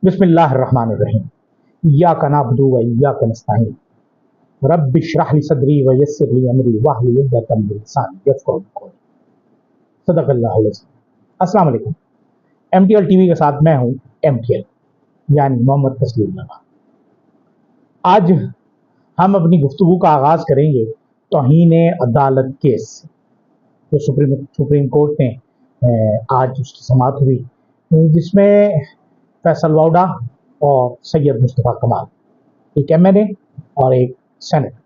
बिस्मिल्लाहिर्रहमानिर्रहीम। इय्याक नअबुदु व इय्याक नस्तईन। रब्बि इश्रह ली सदरी व यस्सिर ली अमरी वहलुल उक़दतम मिन लिसानी यफ़क़हू क़ौली। सदक़ल्लाहुल अज़ीम। अस्सलाम वालेकुम। MTL टीवी के साथ मैं हूँ MTL यानी मोहम्मद तस्लीम लगा। आज हम अपनी गुफ्तगू का आगाज़ करेंगे तौहीन अदालत केस से, जो सुप्रीम कोर्ट ने आज उसकी समाअत हुई, जिसमें फैसल वाउडा और सैयद मुस्तफ़ा कमाल, एक MNA और एक सेनेटर,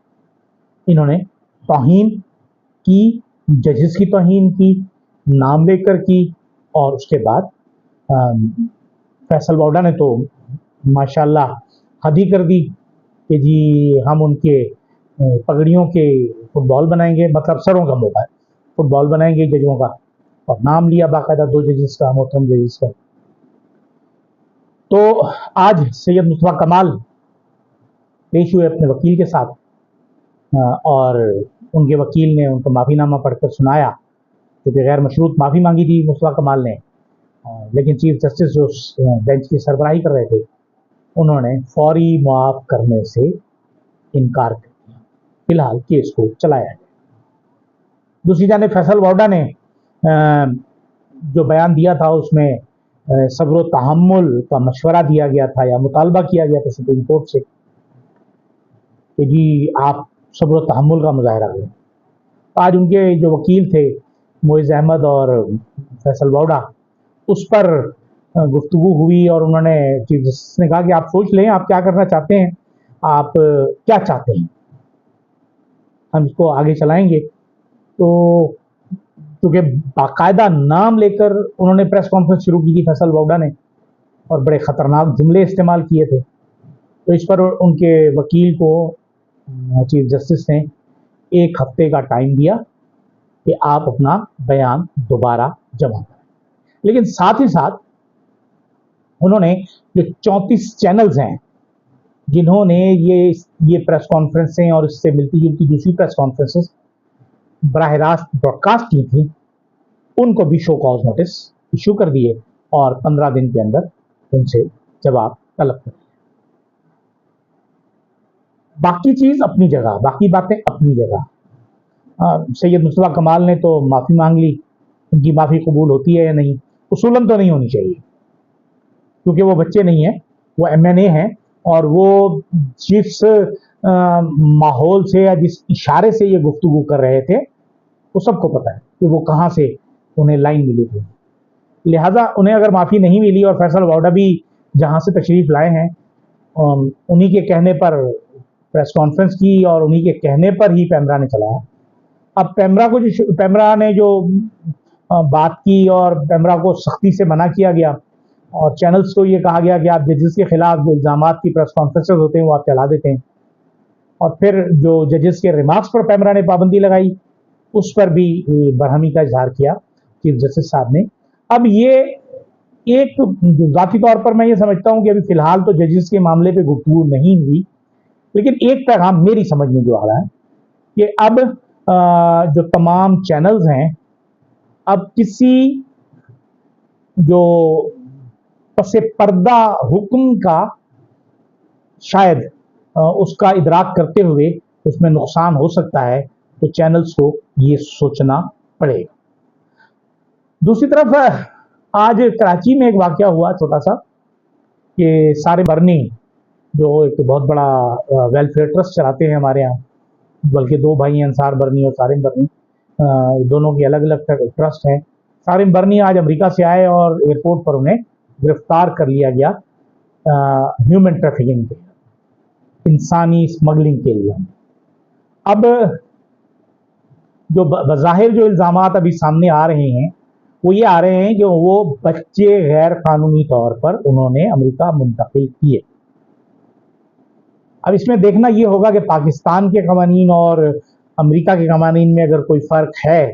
इन्होंने तौहीन की, जजेस की तौहीन की, नाम लेकर की। और उसके बाद फैसल वाउडा ने तो माशाल्लाह हद ही कर दी कि जी हम उनके पगड़ियों के फुटबॉल बनाएंगे, मतलब सरों का मोबाइल फुटबॉल बनाएंगे जजों का, और नाम लिया बाकायदा 2 जजेस का, मोहतरम जजेस का। तो आज सैयद मुस्तफ़ा कमाल पेश हुए अपने वकील के साथ, और उनके वकील ने उनको माफ़ीनामा पढ़कर सुनाया, क्योंकि गैर मशरूत माफ़ी मांगी थी मुस्तफ़ा कमाल ने, लेकिन चीफ जस्टिस जो बेंच की सरबराही कर रहे थे, उन्होंने फौरी माफ़ करने से इनकार कर दिया। फिलहाल केस को चलाया गया। दूसरी जानिब फैसल वाउडा ने जो बयान दिया था, उसमें सब्र तहम्मुल का मशवरा दिया गया था या मुतालबा किया गया था सुप्रीम कोर्ट से कि जी आप सब्र तहम्मुल का मुजाहरा करें। आज उनके जो वकील थे मोइज़ अहमद और फैसल वाउडा, उस पर गुफ्तगू हुई और उन्होंने चीफ जस्टिस ने कहा कि आप सोच लें आप क्या करना चाहते हैं, आप क्या चाहते हैं, हम इसको आगे चलाएंगे। तो क्योंकि बाकायदा नाम लेकर उन्होंने प्रेस कॉन्फ्रेंस शुरू की थी फैसल वाउडा ने, और बड़े ख़तरनाक जुमले इस्तेमाल किए थे, तो इस पर उनके वकील को चीफ जस्टिस ने 1 हफ्ते का टाइम दिया कि आप अपना बयान दोबारा जमा करें। लेकिन साथ ही साथ उन्होंने जो 34 चैनल्स हैं जिन्होंने ये प्रेस कॉन्फ्रेंसें और इससे मिलती जुलती दूसरी प्रेस कॉन्फ्रेंसेस बराह रास्त ब्रॉडकास्ट की थी, उनको भी शो कॉज नोटिस इशू कर दिए और 15 दिन के अंदर उनसे जवाब तलब कर। बाकी चीज़ अपनी जगह, बाकी बातें अपनी जगह। सैयद मुस्तफ़ा कमाल ने तो माफ़ी मांग ली, उनकी माफ़ी कबूल होती है या नहीं, उसूलन तो नहीं होनी चाहिए, क्योंकि वो बच्चे नहीं हैं, वो MNA हैं, और वो जिस माहौल से या जिस इशारे से ये गुफ्तगू कर रहे थे, वो सबको पता है कि वो कहाँ से उन्हें लाइन मिली थी। लिहाजा उन्हें अगर माफ़ी नहीं मिली, और फैसल वाउडा भी जहाँ से तशरीफ़ लाए हैं उन्हीं के कहने पर प्रेस कॉन्फ्रेंस की, और उन्हीं के कहने पर ही पैमरा ने चलाया। अब पैमरा ने जो बात की, और पैमरा को सख्ती से मना किया गया, और चैनल्स को ये कहा गया कि आप जजेस के खिलाफ जो इल्ज़ामात की प्रेस कॉन्फ्रेंसेस होते हैं वो आप चला देते हैं, और फिर जो जजेस के रिमार्क्स पर पैमरा ने पाबंदी लगाई, उस पर भी बरहमी का इजहार किया चीफ जस्टिस साहब ने। अब ये एक ज़ाती तौर पर मैं ये समझता हूँ कि अभी फ़िलहाल तो जजेस के मामले पे गुफ्तगू नहीं हुई, लेकिन एक पैगाम मेरी समझ में जो आ रहा है कि अब जो तमाम चैनल्स हैं, अब किसी जो पसे पर्दा हुक्म का शायद उसका इदराक करते हुए उसमें नुकसान हो सकता है, तो चैनल्स को ये सोचना पड़ेगा। दूसरी तरफ आज कराची में एक वाक़या हुआ छोटा सा, कि सारिम बरनी जो एक बहुत बड़ा वेलफेयर ट्रस्ट चलाते हैं हमारे यहाँ, बल्कि 2 भाई हैं, अंसार बरनी और सारिम बरनी, दोनों की अलग अलग ट्रस्ट हैं। सारिम बरनी आज अमेरिका से आए और एयरपोर्ट पर उन्हें गिरफ्तार कर लिया गया ह्यूमन ट्रैफिकिंग के, इंसानी स्मगलिंग के लिए। अब जो बज़ाहिर जो इल्ज़ामात अभी सामने आ रहे हैं वो ये आ रहे हैं कि वो बच्चे गैर कानूनी तौर पर उन्होंने अमेरिका मुंतकिल किए। अब इसमें देखना ये होगा कि पाकिस्तान के कवानीन और अमेरिका के कवानीन में अगर कोई फ़र्क है,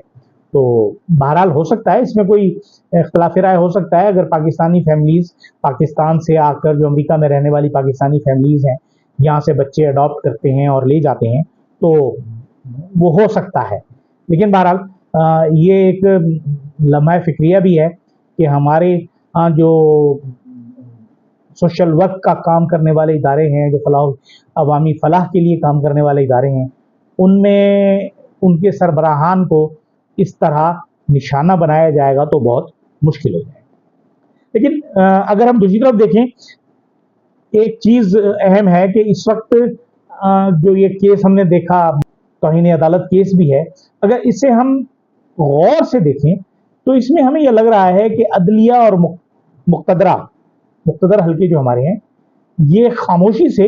तो बहरहाल हो सकता है इसमें कोई इख्तिलाफ़ राय हो सकता है। अगर पाकिस्तानी फैमिलीज़ पाकिस्तान से आकर जो अमेरिका में रहने वाली पाकिस्तानी फैमिलीज़ हैं, यहाँ से बच्चे अडॉप्ट करते हैं और ले जाते हैं, तो वो हो सकता है। लेकिन बहरहाल ये एक लम्हा फ़िक्रिया भी है कि हमारे यहाँ जो सोशल वर्क का काम करने वाले इदारे हैं, जो अवामी फलाह के लिए काम करने वाले इदारे हैं, उनमें उनके सरबराहान को इस तरह निशाना बनाया जाएगा तो बहुत मुश्किल हो जाएगा। लेकिन अगर हम दूसरी तरफ देखें, एक चीज अहम है कि इस वक्त जो ये केस हमने देखा, तौहीन अदालत केस भी है, अगर इसे हम गौर से देखें तो इसमें हमें यह लग रहा है कि अदलिया और मुक्तदर हल्के जो हमारे हैं, ये खामोशी से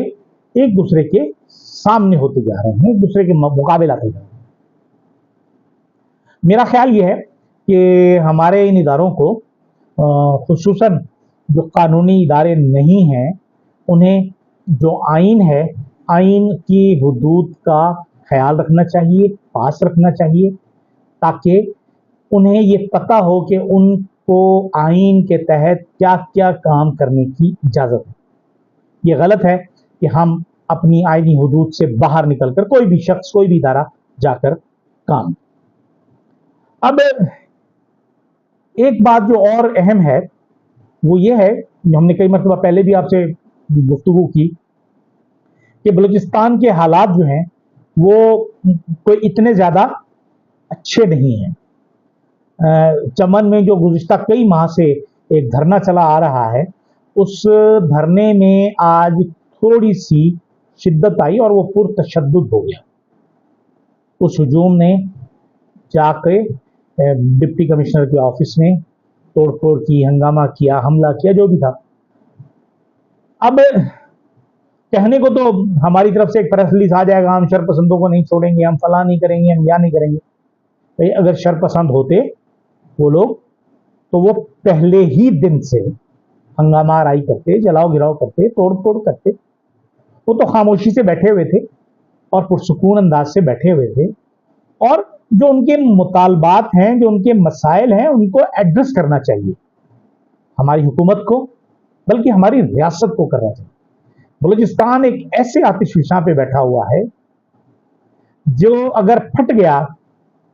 एक दूसरे के सामने होते जा रहे हैं, एक दूसरे के मुकाबला कर रहे हैं। मेरा ख्याल ये है कि हमारे इन इदारों को खुसूसन जो कानूनी इदारे नहीं हैं, उन्हें जो आइन है, आइन की हुदूद का ख्याल रखना चाहिए, पास रखना चाहिए, ताकि उन्हें ये पता हो कि उनको आइन के तहत क्या क्या काम करने की इजाज़त है। ये गलत है कि हम अपनी आइनी हुदूद से बाहर निकलकर कोई भी शख्स, कोई भी इदारा जाकर काम। अब एक बात जो और अहम है वो ये है, हमने कई मरतबा पहले भी आपसे गुफ्तगू की, कि बलूचिस्तान के हालात जो हैं वो कोई इतने ज़्यादा अच्छे नहीं हैं। चमन में जो गुज़िश्ता कई माह से एक धरना चला आ रहा है, उस धरने में आज थोड़ी सी शिद्दत आई और वो पुरतशद्दुद हो गया। उस हुजूम ने जाके डिप्टी कमिश्नर के ऑफिस में तोड़-फोड़ की, हंगामा किया, हमला किया, जो भी था। अब कहने को तो हमारी तरफ से एक प्रेस रिलीज आ जाएगा, हम शरपसंदों को नहीं छोड़ेंगे, हम फलां नहीं करेंगे, हम या नहीं करेंगे। भाई अगर शरपसंद होते वो लोग, तो वो पहले ही दिन से हंगामा आराई करते, जलाओ गिराओ करते, तोड़ फोड़ करते। वो तो खामोशी से बैठे हुए थे और पुरसुकून अंदाज से बैठे हुए थे, और जो उनके मुतालबात हैं, जो उनके मसाइल हैं, उनको एड्रेस करना चाहिए हमारी हुकूमत को, बल्कि हमारी रियासत को करना चाहिए। बलूचिस्तान एक ऐसे आतिशफिशां पे बैठा हुआ है जो अगर फट गया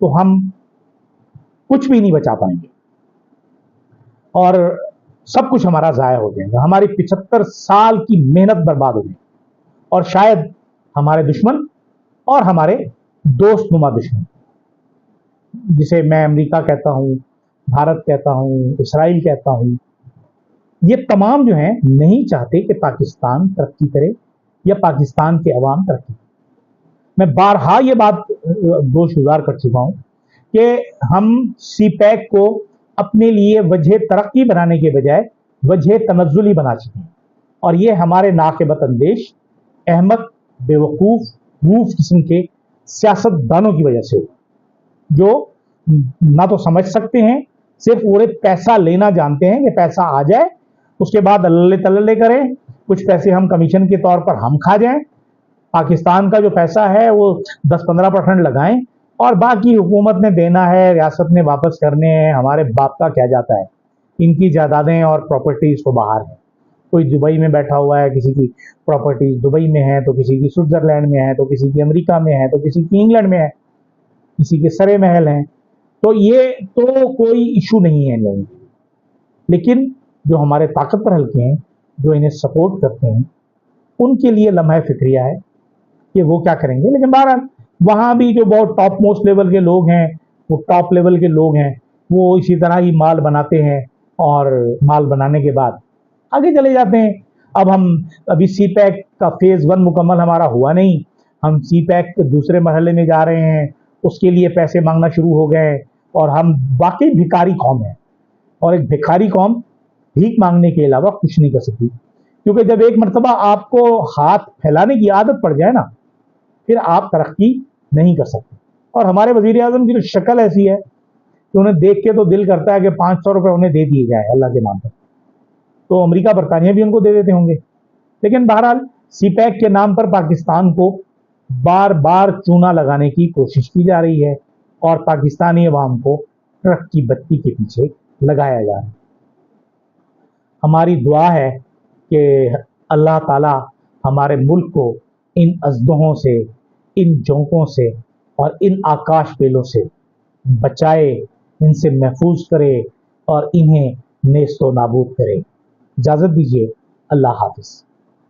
तो हम कुछ भी नहीं बचा पाएंगे और सब कुछ हमारा जाया हो जाएगा। हमारी 75 साल की मेहनत बर्बाद हो जाएगी, और शायद हमारे दुश्मन और हमारे दोस्त नुमा दुश्मन, जिसे मैं अमेरिका कहता हूं, भारत कहता हूं, इसराइल कहता हूं, ये तमाम जो हैं नहीं चाहते कि पाकिस्तान तरक्की करे या पाकिस्तान के अवाम तरक्की। मैं बारहा ये बात दोषगुजार कर चुका हूं कि हम सीपैक को अपने लिए वजह तरक्की बनाने के बजाय वजह तनज़्ज़ुली बना चुके हैं, और ये हमारे नाक़िबत अंदेश, अहमक, बेवकूफ़, मूर्ख किस्म के सियासतदानों की वजह से, जो ना तो समझ सकते हैं, सिर्फ वो पैसा लेना जानते हैं कि पैसा आ जाए, उसके बाद अल्ले तल्ले करें, कुछ पैसे हम कमीशन के तौर पर हम खा जाएं, पाकिस्तान का जो पैसा है वो 10-15% लगाएं, और बाकी हुकूमत ने देना है, रियासत ने वापस करने हैं, हमारे बाप का क्या जाता है। इनकी जायदादें और प्रॉपर्टीज तो बाहर हैं, कोई दुबई में बैठा हुआ है, किसी की प्रॉपर्टीज दुबई में है, तो किसी की स्विट्जरलैंड में है, तो किसी की अमेरिका में है, तो किसी की इंग्लैंड में है, किसी के सरे महल हैं। तो ये तो कोई इशू नहीं है लोगों के, लेकिन जो हमारे ताकतवर हल्के हैं, जो इन्हें सपोर्ट करते हैं, उनके लिए लम्हा फिक्रिया है कि वो क्या करेंगे। लेकिन बहरहाल वहाँ भी जो बहुत टॉप मोस्ट लेवल के लोग हैं, वो टॉप लेवल के लोग हैं, वो इसी तरह ही माल बनाते हैं, और माल बनाने के बाद आगे चले जाते हैं। अब हम अभी सी पैक का फेज़ 1 मुकम्मल हमारा हुआ नहीं, हम सी पैक के दूसरे मरहले में जा रहे हैं, उसके लिए पैसे मांगना शुरू हो गए, और हम वाकई भिखारी कौम है, और एक भिखारी कौम भीख मांगने के अलावा कुछ नहीं कर सकती, क्योंकि जब एक मरतबा आपको हाथ फैलाने की आदत पड़ जाए ना, फिर आप तरक्की नहीं कर सकते। और हमारे वजीर आजम की तो शक्ल ऐसी है कि उन्हें देख के तो दिल करता है कि 500 रुपये उन्हें दे दिए जाए अल्लाह के नाम पर, तो अमेरिका बरतानिया भी उनको दे देते होंगे। लेकिन बहरहाल सीपैक के नाम पर पाकिस्तान को बार बार चूना लगाने की कोशिश की जा रही है, और पाकिस्तानी अवाम को ट्रक की बत्ती के पीछे लगाया जा रहा है। हमारी दुआ है कि अल्लाह ताला हमारे मुल्क को इन अज़दहों से, इन झोंकों से और इन आकाश बेलों से बचाए, इनसे महफूज करे और इन्हें नेस्तो नाबूद करे। इजाज़त दीजिए, اللہ حافظ.